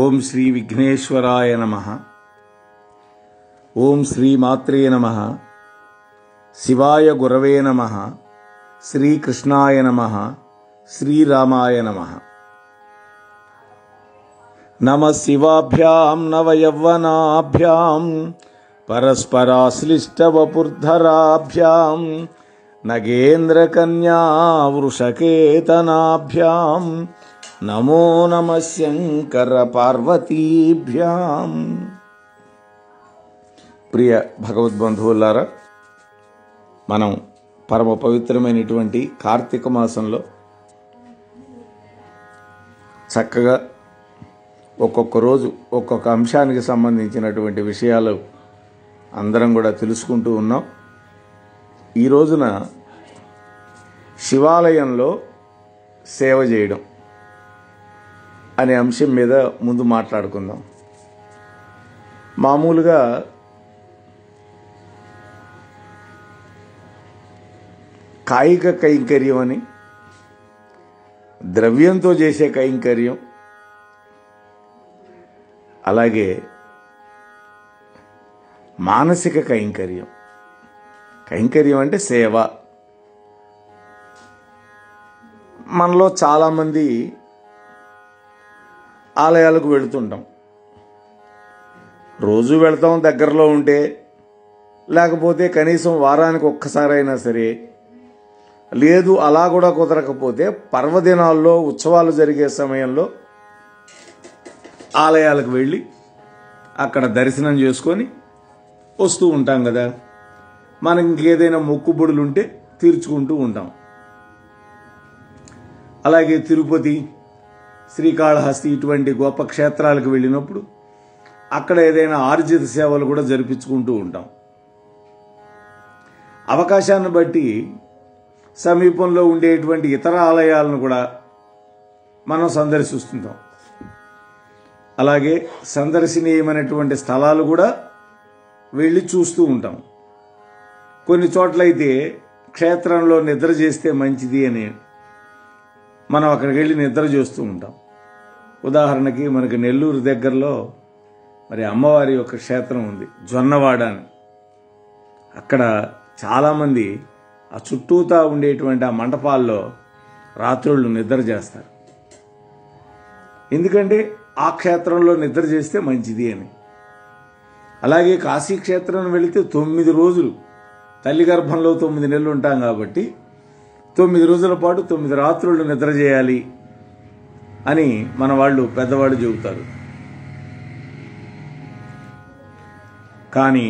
ఓం శ్రీ విఘ్నేశ్వరాయ నమః. ఓం శ్రీ మాత్రే నమః. శివాయ గురవే నమః. శ్రీకృష్ణాయ నమః. శ్రీరామాయ నమః. నమః శివాభ్యాం నవయవ్వనాభ్యాం పరస్పరాశ్లిష్టవపుర్ధరాభ్యాం నగేంద్రకన్యా వృషకేతనాభ్యాం నమో నమః శంకర పార్వతీభ్యాం. ప్రియ భగవద్బంధువులారా, మనం పరమ పవిత్రమైనటువంటి కార్తీక మాసంలో చక్కగా ఒక్కొక్క రోజు ఒక్కొక్క అంశానికి సంబంధించినటువంటి విషయాలు అందరం కూడా తెలుసుకుంటూ ఉన్నాం. ఈ రోజున శివాలయంలో సేవ చేయడం అనే అంశం మీద ముందు మాట్లాడుకుందాం. మామూలుగా కాయిక కైంకర్యం అని, ద్రవ్యంతో చేసే కైంకర్యం, అలాగే మానసిక కైంకర్యం. కైంకర్యం అంటే సేవ. మనలో చాలామంది ఆలయాలకు వెళుతుంటాం. రోజు వెళ్తాం దగ్గరలో ఉంటే, లేకపోతే కనీసం వారానికి ఒక్కసారైనా సరే, లేదు అలా కూడా కుదరకపోతే పర్వదినాల్లో ఉత్సవాలు జరిగే సమయంలో ఆలయాలకు వెళ్ళి అక్కడ దర్శనం చేసుకొని వస్తూ ఉంటాం కదా. మనకి ఇంకేదైనా మొక్కుబడులు ఉంటే తీర్చుకుంటూ ఉంటాం. అలాగే తిరుపతి, శ్రీకాళహస్తి ఇటువంటి గొప్ప క్షేత్రాలకు వెళ్ళినప్పుడు అక్కడ ఏదైనా ఆర్జిత సేవలు కూడా జరిపించుకుంటూ ఉంటాం. అవకాశాన్ని బట్టి సమీపంలో ఉండేటువంటి ఇతర ఆలయాలను కూడా మనం సందర్శిస్తుంటాం. అలాగే సందర్శనీయమైనటువంటి స్థలాలు కూడా వెళ్ళి చూస్తూ ఉంటాం. కొన్ని చోట్లయితే క్షేత్రంలో నిద్ర చేస్తే మంచిది అని మనం అక్కడికి వెళ్ళి నిద్ర చేస్తూ ఉంటాం. ఉదాహరణకి మనకి నెల్లూరు దగ్గరలో మరి అమ్మవారి యొక్క క్షేత్రం ఉంది, జొన్నవాడ అని. అక్కడ చాలామంది ఆ చుట్టూతా ఉండేటువంటి ఆ మంటపాల్లో రాత్రుళ్ళు నిద్ర చేస్తారు. ఎందుకంటే ఆ క్షేత్రంలో నిద్ర చేస్తే మంచిది అని. అలాగే కాశీ క్షేత్రం వెళితే 9 రోజులు తల్లి గర్భంలో 9 నెలలు ఉంటాం కాబట్టి 9 రోజుల పాటు 9 రాత్రుళ్ళు నిద్ర చేయాలి అని మన వాళ్ళు పెద్దవాళ్ళు చెబుతారు. కానీ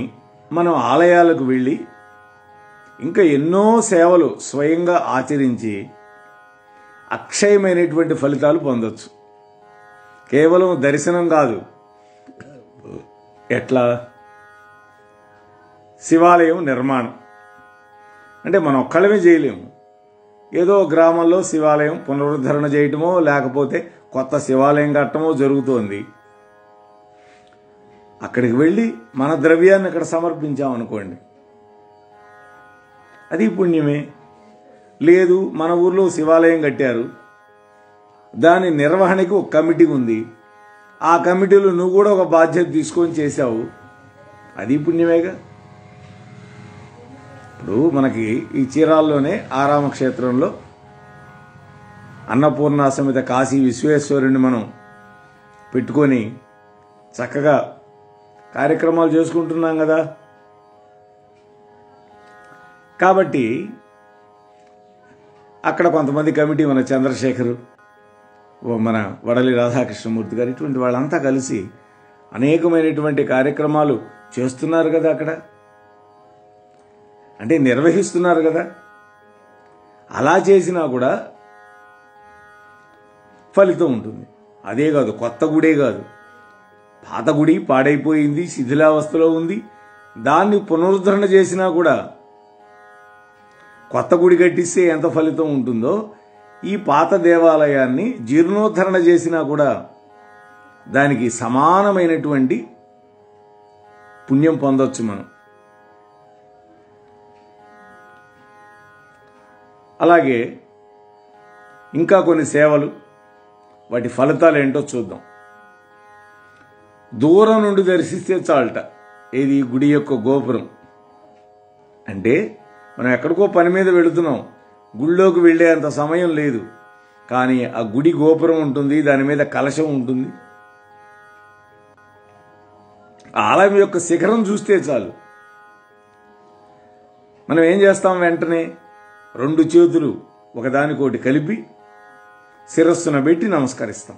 మనం ఆలయాలకు వెళ్ళి ఇంకా ఎన్నో సేవలు స్వయంగా ఆచరించి అక్షయమైనటువంటి ఫలితాలు పొందొచ్చు. కేవలం దర్శనం కాదు. ఎట్లా? శివాలయం నిర్మాణం అంటే మనం ఒక్కళ్ళమే చేయలేము. ఏదో గ్రామంలో శివాలయం పునరుద్ధరణ చేయటమో లేకపోతే కొత్త శివాలయం కట్టడమో జరుగుతోంది. అక్కడికి వెళ్ళి మన ద్రవ్యాన్ని అక్కడ సమర్పించామనుకోండి, అది పుణ్యమే. లేదు, మన ఊర్లో శివాలయం కట్టారు, దాని నిర్వహణకి ఒక కమిటీ ఉంది, ఆ కమిటీలో నువ్వు కూడా ఒక బాధ్యత తీసుకొని చేశావు, అది పుణ్యమేగా. ఇప్పుడు మనకి ఈ చీరాల్లోనే ఆరామక్షేత్రంలో అన్నపూర్ణ సమేత కాశీ విశ్వేశ్వరుని మనం పెట్టుకొని చక్కగా కార్యక్రమాలు చేసుకుంటున్నాం కదా. కాబట్టి అక్కడ కొంతమంది కమిటీ, మన చంద్రశేఖరు, మన వడలి రాధాకృష్ణమూర్తి గారు, ఇటువంటి వాళ్ళంతా కలిసి అనేకమైనటువంటి కార్యక్రమాలు చేస్తున్నారు కదా. అక్కడ అంటే నిర్వహిస్తున్నారు కదా. అలా చేసినా కూడా ఫలితం ఉంటుంది. అదే కాదు, కొత్త గుడే కాదు, పాత గుడి పాడైపోయింది, శిథిలావస్థలో ఉంది, దాన్ని పునరుద్ధరణ చేసినా కూడా, కొత్త గుడి కట్టిస్తే ఎంత ఫలితం ఉంటుందో ఈ పాత దేవాలయాన్ని జీర్ణోద్ధరణ చేసినా కూడా దానికి సమానమైనటువంటి పుణ్యం పొందొచ్చు మనం. అలాగే ఇంకా కొన్ని సేవలు, వాటి ఫలితాలు ఏంటో చూద్దాం. దూరం నుండి దర్శిస్తే చాలట. ఇది గుడి యొక్క గోపురం. అంటే మనం ఎక్కడికో పని మీద వెళుతున్నాం, గుళ్ళోకి వెళ్ళే అంత సమయం లేదు, కానీ ఆ గుడి గోపురం ఉంటుంది, దాని మీద కలశం ఉంటుంది. ఆలయం యొక్క శిఖరం చూస్తే చాలు. మనం ఏం చేస్తాం? వెంటనే 2 చేతులు ఒకదానికోటి కలిపి శిరస్సున పెట్టి నమస్కరిస్తాం.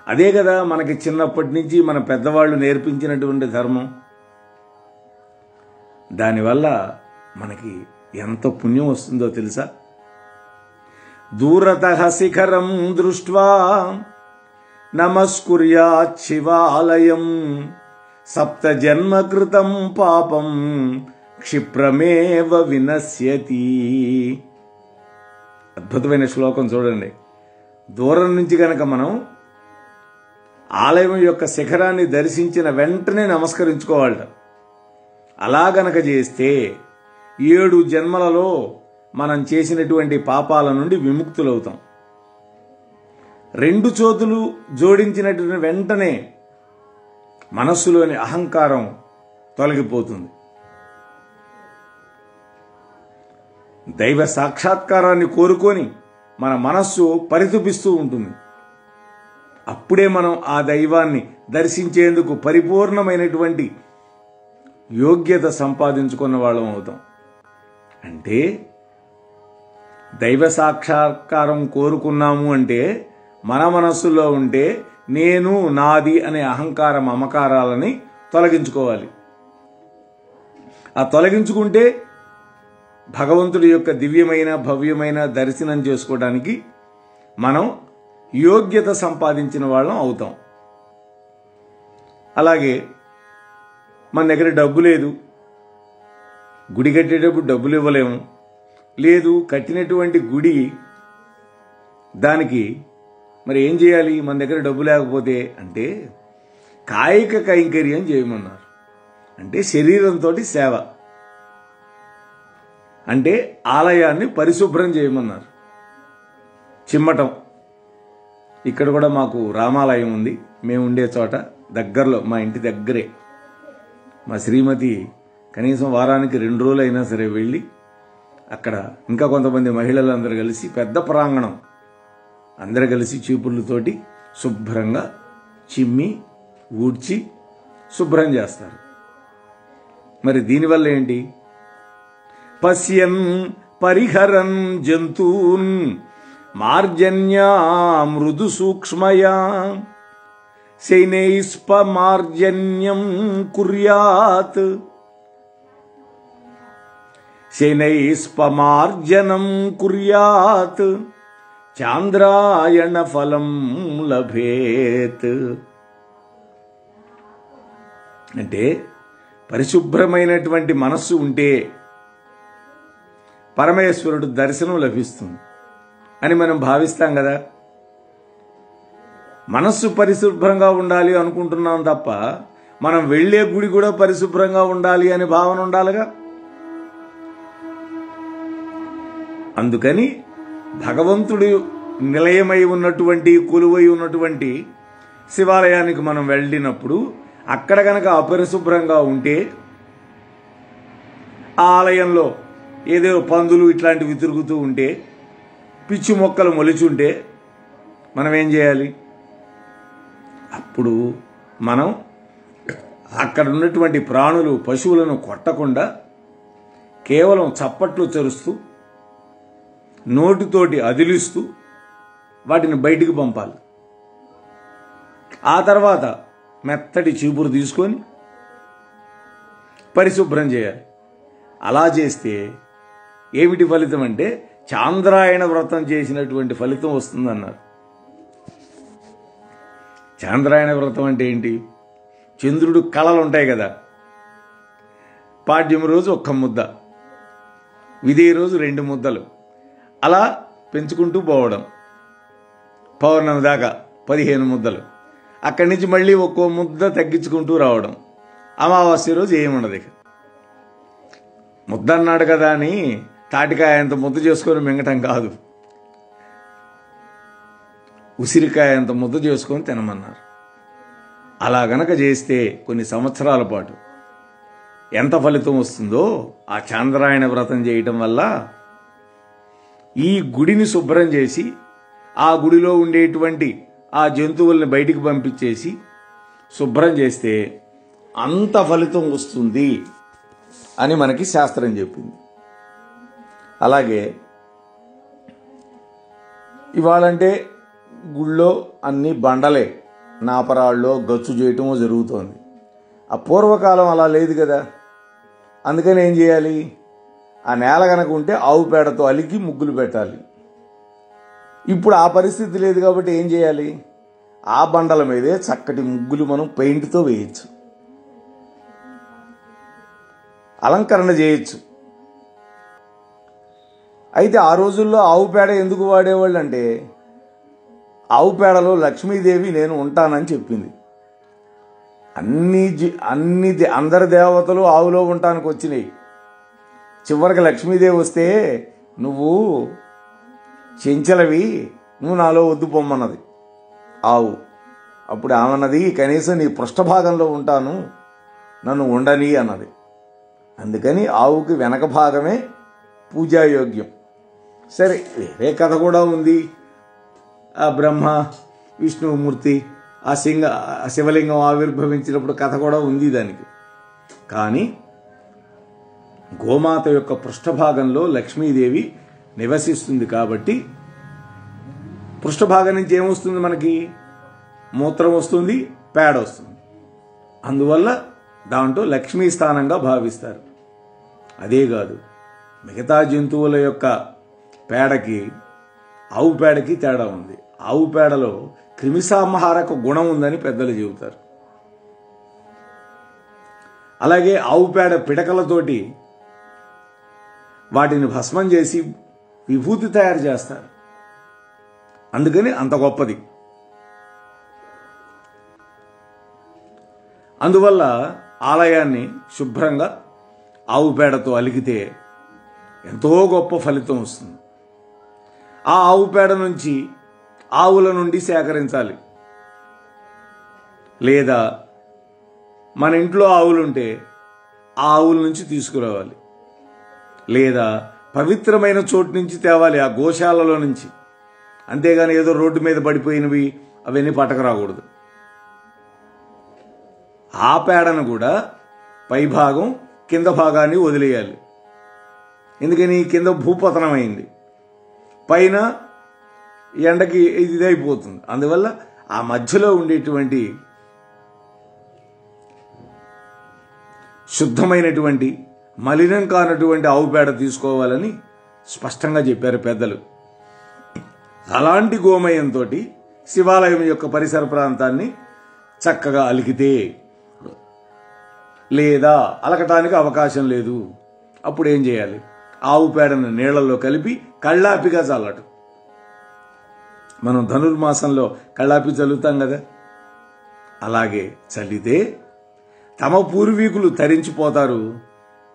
అదే కదా మనకి చిన్నప్పటి నుంచి మన పెద్దవాళ్ళు నేర్పించినటువంటి ధర్మం. దానివల్ల మనకి ఎంత పుణ్యం వస్తుందో తెలుసా? దూరతః శిఖరం దృష్ట్వా నమస్కుర్యాత్ శివాలయం 7 జన్మకృతం పాపం క్షిప్రమేవ వినశ్యతి. అద్భుతమైన శ్లోకం చూడండి. దూరం నుంచి గనక మనం ఆలయం యొక్క శిఖరాన్ని దర్శించిన వెంటనే నమస్కరించుకోవాలట. అలా గనక చేస్తే 7 జన్మలలో మనం చేసినటువంటి పాపాల నుండి విముక్తులవుతాం. 2 చేతులు జోడించినటువంటి వెంటనే మనస్సులోని అహంకారం తొలగిపోతుంది. దైవ సాక్షాత్కారాన్ని కోరుకొని మన మనస్సు పరితపిస్తూ ఉంటుంది. అప్పుడే మనం ఆ దైవాన్ని దర్శించేందుకు పరిపూర్ణమైనటువంటి యోగ్యత సంపాదించుకున్న వాళ్ళం అవుతాం. అంటే దైవ సాక్షాత్కారం కోరుకున్నాము అంటే మన మనస్సులో ఉంటే నేను, నాది అనే అహంకార మమకారాలని తొలగించుకోవాలి. ఆ తొలగించుకుంటే భగవంతుడి యొక్క దివ్యమైన భవ్యమైన దర్శనం చేసుకోవడానికి మనం యోగ్యత సంపాదించిన వాళ్ళం అవుతాం. అలాగే మన దగ్గర డబ్బు లేదు, గుడి కట్టేటప్పుడు డబ్బులు ఇవ్వలేము, లేదు కట్టినటువంటి గుడి దానికి మరి ఏం చేయాలి? మన దగ్గర డబ్బు లేకపోతే అంటే కాయిక కైంకర్యం చేయమన్నారు. అంటే శరీరంతో సేవ, అంటే ఆలయాన్ని పరిశుభ్రం చేయమన్నారు. చిమ్మటం. ఇక్కడ కూడా మాకు రామాలయం ఉంది, మేము ఉండే చోట దగ్గరలో, మా ఇంటి దగ్గరే. మా శ్రీమతి కనీసం వారానికి 2 రోజులు అయినా సరే వెళ్ళి అక్కడ ఇంకా కొంతమంది మహిళలందరూ కలిసి పెద్ద ప్రాంగణం అందరూ కలిసి చీపుర్లతోటి శుభ్రంగా చిమ్మి ఊడ్చి శుభ్రం చేస్తారు. మరి దీనివల్ల ఏంటి? పశ్యన్ పరిహరన్ జంతూన్ మార్జన్యా మృదు సూక్ష్మయా శైనైస్పమార్జన్యం కుర్యాత్. శైనైస్పమార్జనం కుర్యాత్ చాంద్రాయణ ఫలం లభేత్. అంటే పరిశుభ్రమైనటువంటి మనస్సు ఉంటే పరమేశ్వరుడు దర్శనం లభిస్తుంది అని మనం భావిస్తాం కదా. మనస్సు పరిశుభ్రంగా ఉండాలి అనుకుంటున్నాం తప్ప మనం వెళ్లే గుడి కూడా పరిశుభ్రంగా ఉండాలి అనే భావన ఉండాలిగా. అందుకని భగవంతుడు నిలయమై ఉన్నటువంటి కొలువై ఉన్నటువంటి శివాలయానికి మనం వెళ్ళినప్పుడు అక్కడ గనక అపరిశుభ్రంగా ఉంటే, ఆ ఆలయంలో ఏదో పందులు ఇట్లాంటివి తిరుగుతూ ఉంటే, పిచ్చి మొక్కలు మొలిచుంటే మనం ఏం చేయాలి? అప్పుడు మనం అక్కడ ఉన్నటువంటి ప్రాణులు పశువులను కొట్టకుండా కేవలం చప్పట్లు చరుస్తూ నోటితోటి అదిలిస్తూ వాటిని బయటికి పంపాలి. ఆ తర్వాత మెత్తటి చీపురు తీసుకొని పరిశుభ్రం చేయాలి. అలా చేస్తే ఏమిటి ఫలితం అంటే చాంద్రాయణ వ్రతం చేసినటువంటి ఫలితం వస్తుందన్నారు. చాంద్రాయణ వ్రతం అంటే ఏంటి? చంద్రుడు కళలు ఉంటాయి కదా, పాడ్యం రోజు 1 ముద్ద, విదే రోజు 2 ముద్దలు, అలా పెంచుకుంటూ పోవడం. పౌర్ణమి దాకా 15 ముద్దలు, అక్కడి నుంచి మళ్ళీ 1 ముద్ద తగ్గించుకుంటూ రావడం. అమావాస్య రోజు ఏముండదు. ఇక ముద్ద అన్నాడు కదా అని తాటికాయ అంత ముద్ద చేసుకొని మింగటం కాదు, ఉసిరికాయ అంత ముద్ద చేసుకొని తినమన్నారు. అలా గనక చేస్తే కొన్ని సంవత్సరాల పాటు ఎంత ఫలితం వస్తుందో ఆ చాంద్రాయణ వ్రతం చేయటం వల్ల, ఈ గుడిని శుభ్రం చేసి ఆ గుడిలో ఉండేటువంటి ఆ జంతువుల్ని బయటికి పంపించేసి శుభ్రం చేస్తే అంత ఫలితం వస్తుంది అని మనకి శాస్త్రం చెప్పింది. అలాగే ఇవాళంటే గుళ్ళో అన్ని బండలే, నాపరాళ్ళలో గచ్చు చేయటమో జరుగుతోంది. ఆ పూర్వకాలం అలా లేదు కదా. అందుకని ఏం చేయాలి, ఆ నేల కనుక ఉంటే ఆవు పేడతో అలికి ముగ్గులు పెట్టాలి. ఇప్పుడు ఆ పరిస్థితి లేదు కాబట్టి ఏం చేయాలి, ఆ బండల మీదే చక్కటి ముగ్గులు మనం పెయింట్తో వేయచ్చు, అలంకరణ చేయొచ్చు. అయితే ఆ రోజుల్లో ఆవు పేడ ఎందుకు వాడేవాళ్ళు అంటే, ఆవు పేడలో లక్ష్మీదేవి నేను ఉంటానని చెప్పింది. అందరి దేవతలు ఆవులో ఉండటానికి వచ్చినాయి. చివరికి లక్ష్మీదేవి వస్తే నువ్వు చెంచలవి, నువ్వు నాలో వద్దు పొమ్మన్నది ఆవు. అప్పుడు ఆమెన్నది, కనీసం నీ పృష్ఠభాగంలో ఉంటాను, నన్ను ఉండని అన్నది. అందుకని ఆవుకి వెనక భాగమే పూజాయోగ్యం. సరే, వేరే కథ కూడా ఉంది. ఆ బ్రహ్మ విష్ణుమూర్తి ఆ శివలింగం ఆవిర్భవించినప్పుడు కథ కూడా ఉంది దానికి. కానీ గోమాత యొక్క పృష్ఠభాగంలో లక్ష్మీదేవి నివసిస్తుంది కాబట్టి పృష్ఠభాగం నుంచి ఏమొస్తుంది, మనకి మూత్రం వస్తుంది, పేడ వస్తుంది. అందువల్ల దాంట్లో లక్ష్మీ స్థానంగా భావిస్తారు. అదే కాదు, మిగతా జంతువుల యొక్క పేడకి ఆవు పేడకి తేడా ఉంది. ఆవు పేడలో క్రిమిసంహారక గుణం ఉందని పెద్దలు చెబుతారు. అలాగే ఆవు పేడ పిడకలతోటి వాటిని భస్మం చేసి విభూతి తయారు చేస్తారు. అందుకని అంత గొప్పది. అందువల్ల ఆలయాన్ని శుభ్రంగా ఆవు పేడతో అలికితే ఎంతో గొప్ప ఫలితం వస్తుంది. ఆ ఆవు పేడ నుంచి ఆవుల నుండి సేకరించాలి. లేదా మన ఇంట్లో ఆవులుంటే ఆ ఆవుల నుంచి తీసుకురావాలి. లేదా పవిత్రమైన చోటు నుంచి తేవాలి, ఆ గోశాలలో నుంచి. అంతేగాని ఏదో రోడ్డు మీద పడిపోయినవి అవన్నీ పట్టకరాకూడదు. ఆ పేడను కూడా పైభాగం కింద భాగాన్ని వదిలేయాలి. ఎందుకని, కింద భూపతనమైంది, పైన ఎండకి ఇదైపోతుంది. అందువల్ల ఆ మధ్యలో ఉండేటువంటి శుద్ధమైనటువంటి మలినం కానటువంటి ఆవు పేడ తీసుకోవాలని స్పష్టంగా చెప్పారు పెద్దలు. అలాంటి గోమయంతో శివాలయం యొక్క పరిసర ప్రాంతాన్ని చక్కగా అలికితే, లేదా అలకటానికి అవకాశం లేదు, అప్పుడు ఏం చేయాలి, ఆవు పేడను నీళ్లలో కలిపి కళ్ళాపిగా చల్లటం. మనం ధనుర్మాసంలో కళ్ళాపి చల్లుతాం కదా, అలాగే చల్లితే తమ పూర్వీకులు తరించిపోతారు.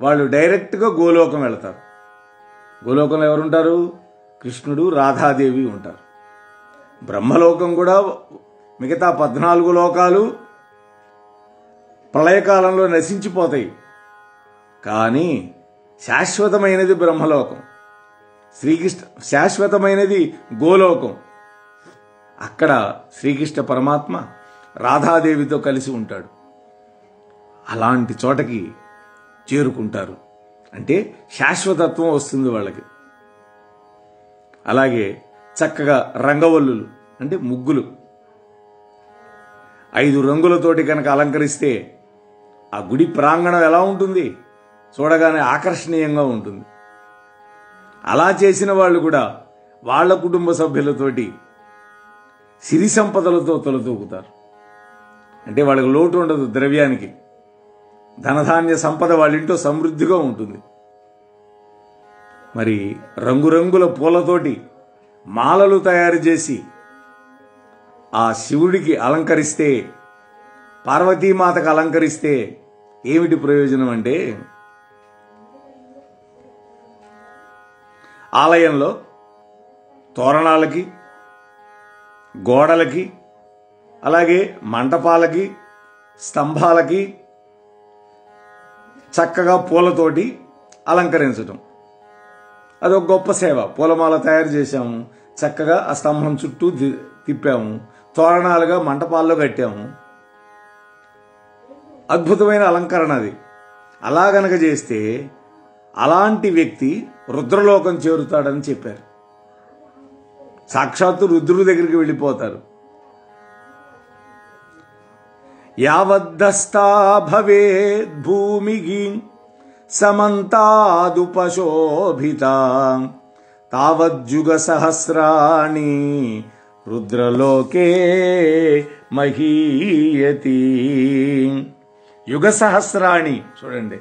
వాళ్ళు డైరెక్ట్గా గోలోకం వెళతారు. గోలోకంలో ఎవరుంటారు, కృష్ణుడు రాధాదేవి ఉంటారు. బ్రహ్మలోకం కూడా మిగతా 14 లోకాలు ప్రళయకాలంలో నశించిపోతాయి. కానీ శాశ్వతమైనది బ్రహ్మలోకం, శ్రీకృష్ణ శాశ్వతమైనది గోలోకం. అక్కడ శ్రీకృష్ణ పరమాత్మ రాధాదేవితో కలిసి ఉంటాడు. అలాంటి చోటకి చేరుకుంటారు. అంటే శాశ్వతత్వం వస్తుంది వాళ్ళకి. అలాగే చక్కగా రంగవల్లులు అంటే ముగ్గులు 5 రంగులతోటి కనుక అలంకరిస్తే ఆ గుడి ప్రాంగణం ఎలా ఉంటుంది, చూడగానే ఆకర్షణీయంగా ఉంటుంది. అలా చేసిన వాళ్ళు కూడా వాళ్ళ కుటుంబ సభ్యులతోటి సిరి సంపదలతో తొలతూగుతారు. అంటే వాళ్ళకి లోటు ఉండదు, ద్రవ్యానికి ధనధాన్య సంపద వాళ్ళ ఇంట్లో సమృద్ధిగా ఉంటుంది. మరి రంగురంగుల పూలతోటి మాలలు తయారు చేసి ఆ శివుడికి అలంకరిస్తే, పార్వతీమాతకు అలంకరిస్తే ఏమిటి ప్రయోజనం అంటే, ఆలయంలో తోరణాలకి, గోడలకి, అలాగే మంటపాలకి, స్తంభాలకి చక్కగా పూలతోటి అలంకరించడం, అదొక గొప్ప సేవ. పూలమాల తయారు చేశాము, చక్కగా ఆ స్తంభం చుట్టూ తిప్పాము, తోరణాలుగా మంటపాల్లో కట్టాము. అద్భుతమైన అలంకరణ అది. అలా గనక చేస్తే అలాంటి వ్యక్తి రుద్రలోకం చేరుతాడని చెప్పారు. సాక్షాత్తు రుద్రుడి దగ్గరికి వెళ్ళిపోతారు. యావద్దస్తా భవేద్ భూమికి సమంతాదుపశోభిత తావజ్జుగ సహస్రాణి రుద్రలోకే మహీయతి. యుగ సహస్రాణి చూడండి.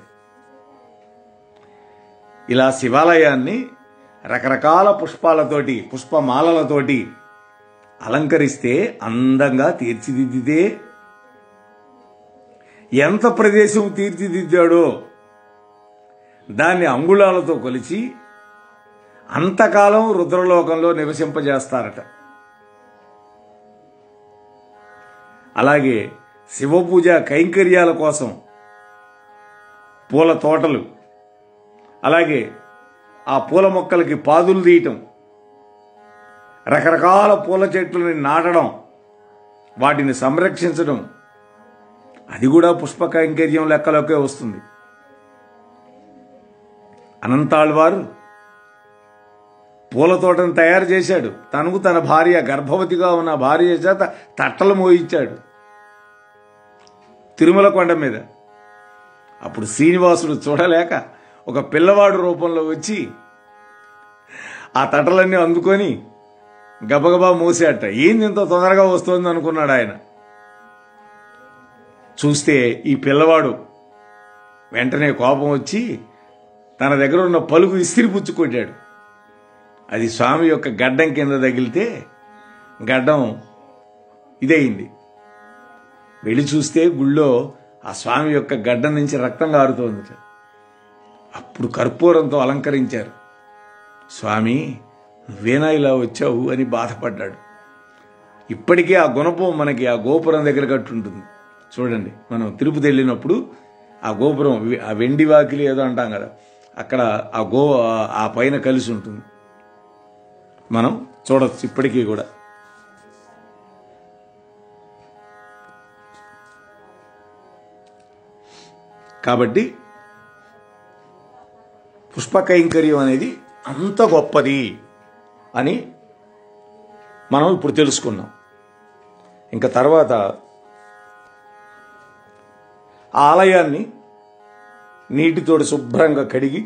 ఇలా శివాలయాన్ని రకరకాల పుష్పాలతోటి, పుష్పమాలలతోటి అలంకరిస్తే, అందంగా తీర్చిదిద్దితే, ఎంత ప్రదేశం తీర్చిదిద్దాడో దాన్ని అంగుళాలతో కొలిచి అంతకాలం రుద్రలోకంలో నివసింపజేస్తారట. అలాగే శివపూజ కైంకర్యాల కోసం పూల తోటలు, అలాగే ఆ పూల మొక్కలకి పాదులు తీయటం, రకరకాల పూల చెట్లని నాటడం, వాటిని సంరక్షించడం, అది కూడా పుష్ప కైంకర్యం లెక్కలోకే వస్తుంది. అనంతాళ్వారు పూల తోటను తయారు చేశాడు. తనకు తన భార్య, గర్భవతిగా ఉన్న భార్య చేత తట్టలు మోయించాడు తిరుమల కొండ మీద. అప్పుడు శ్రీనివాసుడు చూడలేక ఒక పిల్లవాడు రూపంలో వచ్చి ఆ తట్టలన్నీ అందుకొని గబగబా మోసాట. ఏంది ఇంత తొందరగా వస్తుంది అనుకున్నాడు ఆయన. చూస్తే ఈ పిల్లవాడు వెంటనే కోపం వచ్చి తన దగ్గర ఉన్న పలుకు ఇస్తిరి పుచ్చుకొట్టాడు. అది స్వామి యొక్క గడ్డం కింద తగిలితే గడ్డం ఇదయింది. వెళ్ళి చూస్తే గుళ్ళో ఆ స్వామి యొక్క గడ్డం నుంచి రక్తం కారుతోంది. అప్పుడు కర్పూరంతో అలంకరించారు. స్వామి, నువ్వేనా ఇలా వచ్చావు అని బాధపడ్డాడు. ఇప్పటికే ఆ గుణపం మనకి ఆ గోపురం దగ్గర కట్టుంటుంది. చూడండి, మనం తిరుపతి వెళ్ళినప్పుడు ఆ గోపురం, ఆ వెండి వాకిలి ఏదో అంటాం కదా, అక్కడ ఆ పైన కలిసి ఉంటుంది. మనం చూడొచ్చు ఇప్పటికీ కూడా. కాబట్టి పుష్ప కైంకర్యం అనేది అంత గొప్పది అని మనం ఇప్పుడు తెలుసుకున్నాం. ఇంకా తర్వాత ఆలయాన్ని నీటితోటి శుభ్రంగా కడిగి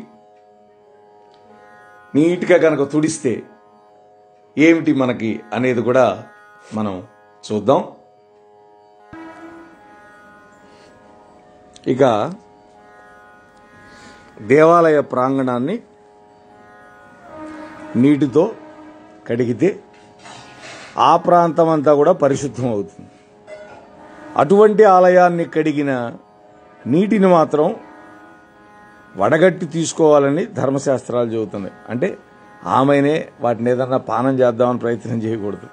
నీట్గా కనుక తుడిస్తే ఏమిటి మనకి అనేది కూడా మనం చూద్దాం. ఇక దేవాలయ ప్రాంగణాన్ని నీటితో కడిగితే ఆ ప్రాంతం అంతా కూడా పరిశుద్ధం అవుతుంది. అటువంటి ఆలయాన్ని కడిగిన నీటిని మాత్రం వడగట్టి తీసుకోవాలని ధర్మశాస్త్రాలు చెబుతున్నాయి. అంటే ఆమెనే వాటిని ఏదన్నా పానం చేద్దామని ప్రయత్నం చేయకూడదు.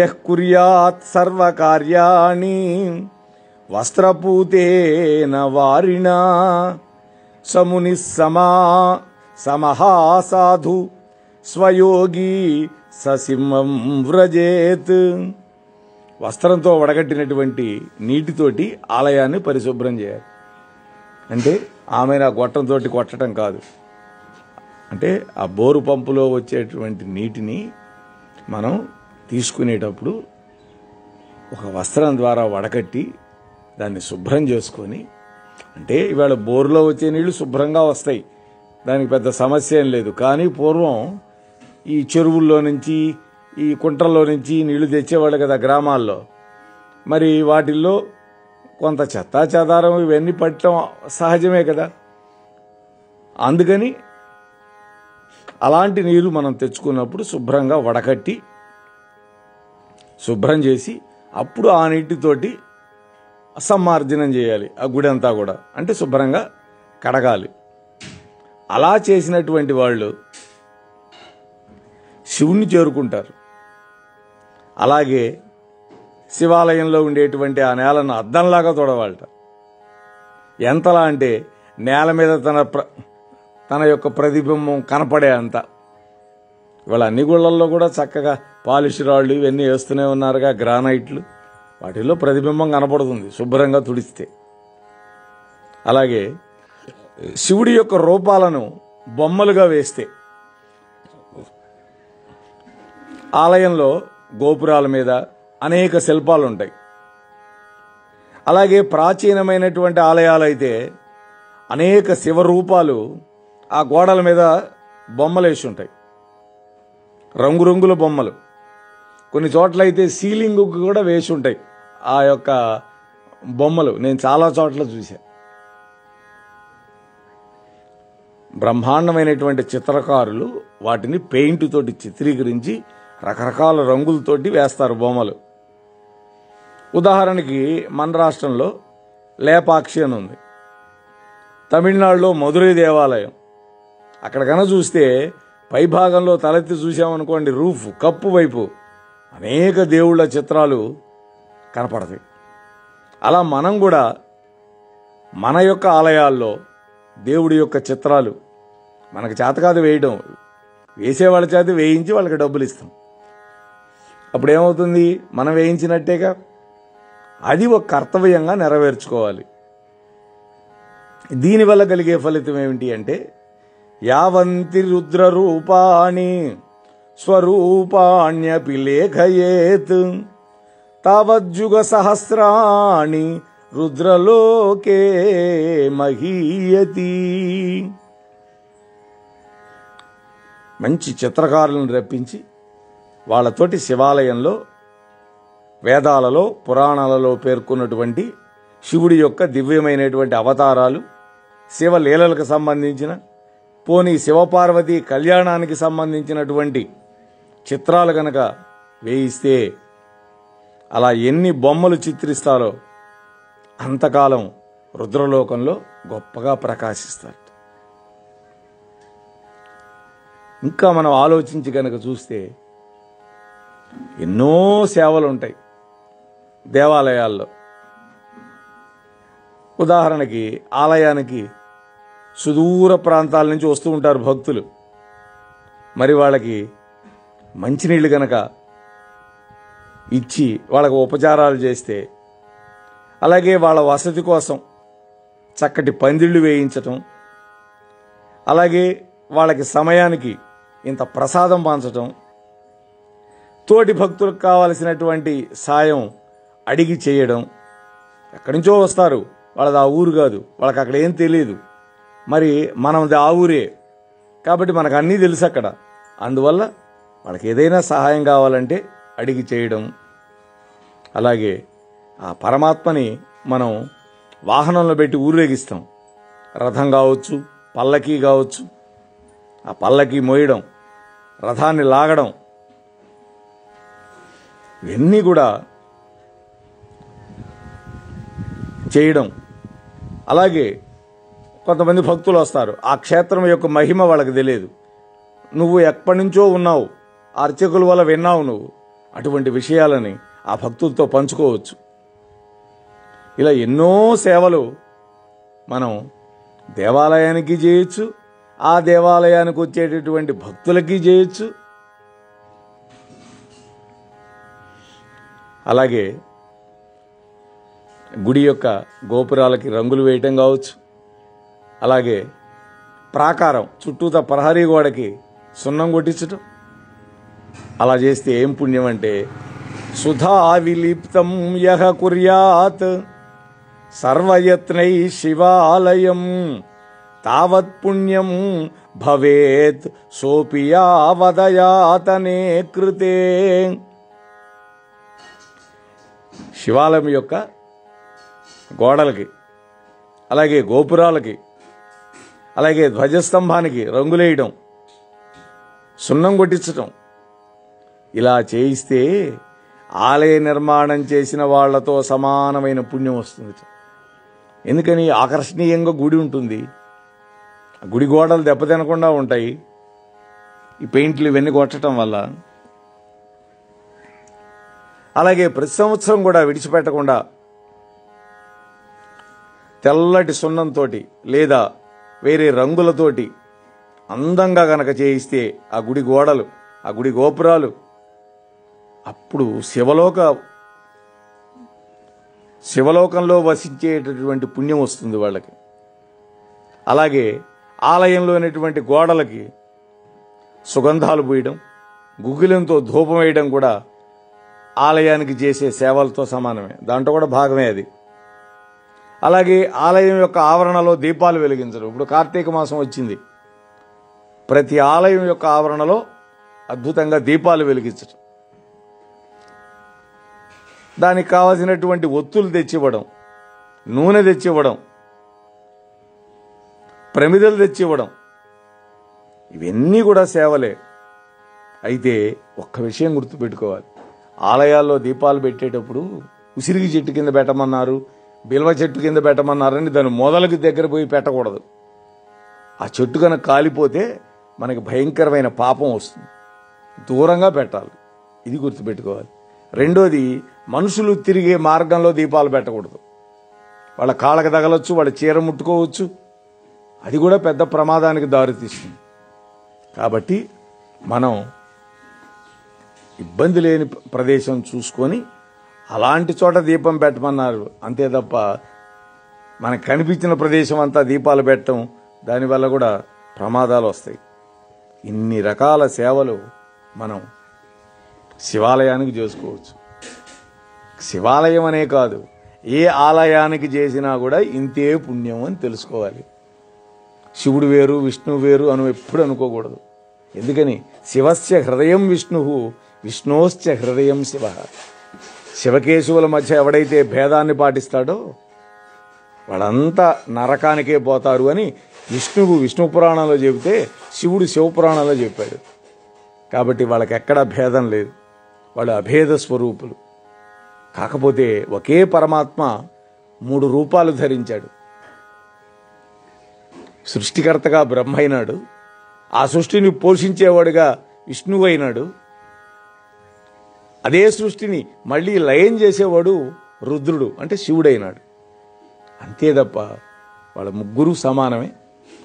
యః కుర్యాత్ సర్వకార్యాణి వస్త్రపూతేన వారిణా సముని సమహాసాధు స్వయోగి ససింహం వ్రజేత్. వస్త్రంతో వడగట్టినటువంటి నీటితోటి ఆలయాన్ని పరిశుభ్రం చేయాలి. అంటే ఆమె ఆ గొట్టంతో కొట్టడం కాదు. అంటే ఆ బోరు పంపులో వచ్చేటువంటి నీటిని మనం తీసుకునేటప్పుడు ఒక వస్త్రం ద్వారా వడకట్టి దాన్ని శుభ్రం చేసుకొని, అంటే ఇవాళ బోరులో వచ్చే నీళ్లు శుభ్రంగా వస్తాయి, దానికి పెద్ద సమస్య ఏం లేదు. కానీ పూర్వం ఈ చెరువుల్లో నుంచి, ఈ కుంటల్లో నుంచి నీళ్లు తెచ్చేవాళ్ళు కదా గ్రామాల్లో. మరి వాటిల్లో కొంత చెత్తా చెదారం ఇవన్నీ పట్టడం సహజమే కదా. అందుకని అలాంటి నీరు మనం తెచ్చుకున్నప్పుడు శుభ్రంగా వడకట్టి శుభ్రం చేసి అప్పుడు ఆ నీటితోటి సమ్మార్జనం చేయాలి. ఆ గుడి అంతా కూడా అంటే శుభ్రంగా కడగాలి. అలా చేసినటువంటి వాళ్ళు శివుణ్ణి చేరుకుంటారు. అలాగే శివాలయంలో ఉండేటువంటి ఆ నేలను అద్దంలాగా తొడవాలట. ఎంతలా అంటే నేల మీద తన యొక్క ప్రతిబింబం కనపడే అంత. ఇవాళ అన్ని గుళ్ళల్లో కూడా చక్కగా పాలిష్ రాళ్ళు ఇవన్నీ వేస్తూనే ఉన్నారుగా, గ్రానైట్లు. వాటిల్లో ప్రతిబింబం కనపడుతుంది శుభ్రంగా తుడిస్తే. అలాగే శివుడి యొక్క రూపాలను బొమ్మలుగా వేస్తే ఆలయంలో గోపురాల మీద అనేక శిల్పాలు ఉంటాయి. అలాగే ప్రాచీనమైనటువంటి ఆలయాలు అయితే అనేక శివరూపాలు ఆ గోడల మీద బొమ్మలు వేసి ఉంటాయి, రంగురంగుల బొమ్మలు. కొన్ని చోట్ల అయితే సీలింగ్ కూడా వేసి ఉంటాయి ఆ యొక్క బొమ్మలు. నేను చాలా చోట్ల చూశాను. బ్రహ్మాండమైనటువంటి చిత్రకారులు వాటిని పెయింట్ తోటి చిత్రీకరించి రకరకాల రంగులతోటి వేస్తారు బొమ్మలు. ఉదాహరణకి మన రాష్ట్రంలో లేపాక్షి అని ఉంది, తమిళనాడులో మధురై దేవాలయం. అక్కడ కనుక చూస్తే పైభాగంలో తలెత్తి చూసామనుకోండి, రూఫ్ కప్పు వైపు అనేక దేవుళ్ళ చిత్రాలు కనపడతాయి. అలా మనం కూడా మన యొక్క ఆలయాల్లో దేవుడి యొక్క చిత్రాలు మనకు చేత కాదు వేయడం, వేసేవాళ్ళ చేత వేయించి వాళ్ళకి డబ్బులు ఇస్తాం. అప్పుడు ఏమవుతుంది? మనం వేయించినట్టేగా. అది ఒక కర్తవ్యంగా నెరవేర్చుకోవాలి. దీనివల్ల కలిగే ఫలితం ఏమిటి అంటే, యావంతి రుద్ర రూపాణి స్వరూపాణ్యపి లేఖయేత్ తావజ్జుగ సహస్రాణి రుద్రలోకే మహీయతి. మంచి చిత్రకారులను రప్పించి వాళ్ళతోటి శివాలయంలో వేదాలలో పురాణాలలో పేర్కొన్నటువంటి శివుడి యొక్క దివ్యమైనటువంటి అవతారాలు, శివలీలలకు సంబంధించిన, పోనీ శివపార్వతి కళ్యాణానికి సంబంధించినటువంటి చిత్రాలు కనుక వేయిస్తే అలా ఎన్ని బొమ్మలు చిత్రిస్తారో అంతకాలం రుద్రలోకంలో గొప్పగా ప్రకాశిస్తారు. ఇంకా మనం ఆలోచించి కనుక చూస్తే ఎన్నో సేవలు ఉంటాయి దేవాలయాల్లో. ఉదాహరణకి ఆలయానికి సుదూర ప్రాంతాల నుంచి వస్తూ ఉంటారు భక్తులు. మరి వాళ్ళకి మంచినీళ్ళు కనుక ఇచ్చి వాళ్ళకు ఉపచారాలు చేస్తే, అలాగే వాళ్ళ వసతి కోసం చక్కటి పందిళ్ళు వేయించటం, అలాగే వాళ్ళకి సమయానికి ఇంత ప్రసాదం పంచటం, తోటి భక్తులకు కావలసినటువంటి సాయం అడిగి చేయడం. ఎక్కడి నుంచో వస్తారు, వాళ్ళది ఆ ఊరు కాదు, వాళ్ళకి అక్కడ ఏం తెలియదు. మరి మనది ఆ ఊరే కాబట్టి మనకు అన్నీ తెలుసు అక్కడ. అందువల్ల వాళ్ళకి ఏదైనా సహాయం కావాలంటే అడిగి చేయడం. అలాగే ఆ పరమాత్మని మనం వాహనంలో పెట్టి ఊరేగిస్తాం. రథం కావచ్చు, పల్లకీ కావచ్చు. ఆ పల్లకీ మోయడం, రథాన్ని లాగడం, ఇవన్నీ కూడా చేయడం. అలాగే కొంతమంది భక్తులు వస్తారు, ఆ క్షేత్రం యొక్క మహిమ వాళ్ళకి తెలియదు. నువ్వు ఎప్పటి నుంచో ఉన్నావు, అర్చకుల వల్ల విన్నావు నువ్వు. అటువంటి విషయాలని ఆ భక్తులతో పంచుకోవచ్చు. ఇలా ఎన్నో సేవలు మనం దేవాలయానికి చేయొచ్చు, ఆ దేవాలయానికి వచ్చేటటువంటి భక్తులకి చేయొచ్చు. అలాగే గుడి యొక్క గోపురాలకి రంగులు వేయటం కావచ్చు. అలాగే ప్రాకారం చుట్టూతా ప్రహరీ గోడకి సున్నం కొట్టించటం. అలా చేస్తే ఏం పుణ్యం అంటే, సుధా విలిప్తం యహ కుర్యాత్ సర్వయత్నై శివాలయం తావత్ పుణ్యం భవేత్ సోపియావదయాతనే కృతే. శివాలయం యొక్క గోడలకి, అలాగే గోపురాలకి, అలాగే ధ్వజస్తంభానికి రంగులేయడం, సున్నం కొట్టించటం, ఇలా చేయిస్తే ఆలయ నిర్మాణం చేసిన వాళ్లతో సమానమైన పుణ్యం వస్తుంది. ఎందుకని? ఆకర్షణీయంగా గుడి ఉంటుంది, గుడి గోడలు దెబ్బతినకుండా ఉంటాయి ఈ పెయింట్లు ఇవన్నీ కొట్టడం వల్ల. అలాగే ప్రతి సంవత్సరం కూడా విడిచిపెట్టకుండా తెల్లటి సున్నంతో లేదా వేరే రంగులతోటి అందంగా గనక చేయిస్తే ఆ గుడి గోడలు, ఆ గుడి గోపురాలు, అప్పుడు శివలోకంలో వసించేటటువంటి పుణ్యం వస్తుంది వాళ్ళకి. అలాగే ఆలయంలో ఉన్నటువంటి గోడలకి సుగంధాలు పూయడం, గుగ్గిలంతో ధూపం వేయడం కూడా ఆలయానికి చేసే సేవలతో సమానమే, దాంట్లో కూడా భాగమే అది. అలాగే ఆలయం యొక్క ఆవరణలో దీపాలు వెలిగించడం. ఇప్పుడు కార్తీక మాసం వచ్చింది, ప్రతి ఆలయం యొక్క ఆవరణలో అద్భుతంగా దీపాలు వెలిగించడం, దానికి కావలసినటువంటి ఒత్తులు తెచ్చివ్వడం, నూనె తెచ్చివ్వడం, ప్రమిదలు తెచ్చివ్వడం, ఇవన్నీ కూడా సేవలే. అయితే ఒక్క విషయం గుర్తుపెట్టుకోవాలి, ఆలయాల్లో దీపాలు పెట్టేటప్పుడు ఉసిరిగి చెట్టు కింద పెట్టమన్నారు, బిల్వ చెట్టు కింద పెట్టమన్నారని దాని మొదలకి దగ్గర పోయి పెట్టకూడదు. ఆ చెట్టు కనుక కాలిపోతే మనకి భయంకరమైన పాపం వస్తుంది, దూరంగా పెట్టాలి, ఇది గుర్తుపెట్టుకోవాలి. రెండోది, మనుషులు తిరిగే మార్గంలో దీపాలు పెట్టకూడదు, వాళ్ళ కాళ్ళకి తగలొచ్చు, వాళ్ళ చీర ముట్టుకోవచ్చు, అది కూడా పెద్ద ప్రమాదానికి దారితీస్తుంది. కాబట్టి మనం ఇబ్బంది లేని ప్రదేశం చూసుకొని అలాంటి చోట దీపం పెట్టమన్నారు, అంతే తప్ప మనకు కనిపించిన ప్రదేశం అంతా దీపాలు పెట్టడం, దానివల్ల కూడా ప్రమాదాలు వస్తాయి. ఇన్ని రకాల సేవలు మనం శివాలయానికి చేసుకోవచ్చు. శివాలయం అనే కాదు, ఏ ఆలయానికి చేసినా కూడా ఇంతే పుణ్యం అని తెలుసుకోవాలి. శివుడు వేరు విష్ణువు వేరు అని ఎప్పుడు అనుకోకూడదు. ఎందుకని, శివస్య హృదయం విష్ణు, విష్ణోశ్చ హృదయం శివ. శివకేశవుల మధ్య ఎవడైతే భేదాన్ని పాటిస్తాడో వాళ్ళంతా నరకానికే పోతారు అని విష్ణువు విష్ణు పురాణంలో చెబితే శివుడు శివపురాణంలో చెప్పాడు. కాబట్టి వాళ్ళకి ఎక్కడా భేదం లేదు, వాళ్ళు అభేద స్వరూపులు. కాకపోతే ఒకే పరమాత్మ 3 రూపాలు ధరించాడు. సృష్టికర్తగా బ్రహ్మ అయినాడు, ఆ సృష్టిని పోషించేవాడుగా విష్ణువు అయినాడు, అదే సృష్టిని మళ్ళీ లయం చేసేవాడు రుద్రుడు అంటే శివుడైనాడు. అంతే తప్ప వాళ్ళ ముగ్గురు సమానమే.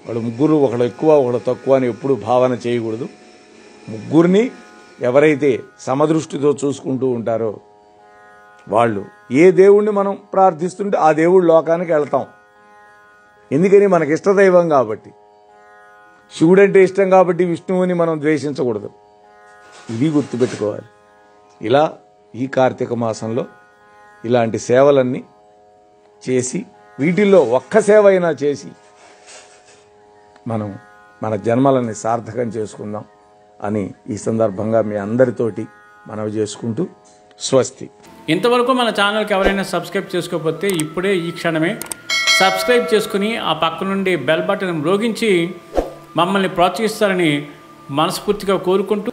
వాళ్ళ ముగ్గురు ఒకడు ఎక్కువ ఒకడు తక్కువ అని ఎప్పుడు భావన చేయకూడదు. ముగ్గురిని ఎవరైతే సమదృష్టితో చూసుకుంటూ ఉంటారో వాళ్ళు, ఏ దేవుణ్ణి మనం ప్రార్థిస్తుంటే ఆ దేవుడు లోకానికి వెళ్తాం. ఎందుకని, మనకి ఇష్టదైవం కాబట్టి. శివుడంటే ఇష్టం కాబట్టి విష్ణువుని మనం ద్వేషించకూడదు, ఇది గుర్తుపెట్టుకోవాలి. ఇలా ఈ కార్తీక మాసంలో ఇలాంటి సేవలన్నీ చేసి, వీటిల్లో ఒక్క సేవ అయినా చేసి మనం మన జన్మలని సార్థకం చేసుకుందాం అని ఈ సందర్భంగా మీ అందరితోటి మనవి చేసుకుంటూ స్వస్తి. ఇంతవరకు మన ఛానల్కి ఎవరైనా సబ్స్క్రైబ్ చేసుకోకపోతే ఇప్పుడే ఈ క్షణమే సబ్స్క్రైబ్ చేసుకుని ఆ పక్క నుండి బెల్ బటన్ మ్రోగించి మమ్మల్ని ప్రోత్సహిస్తారని మనస్ఫూర్తిగా కోరుకుంటూ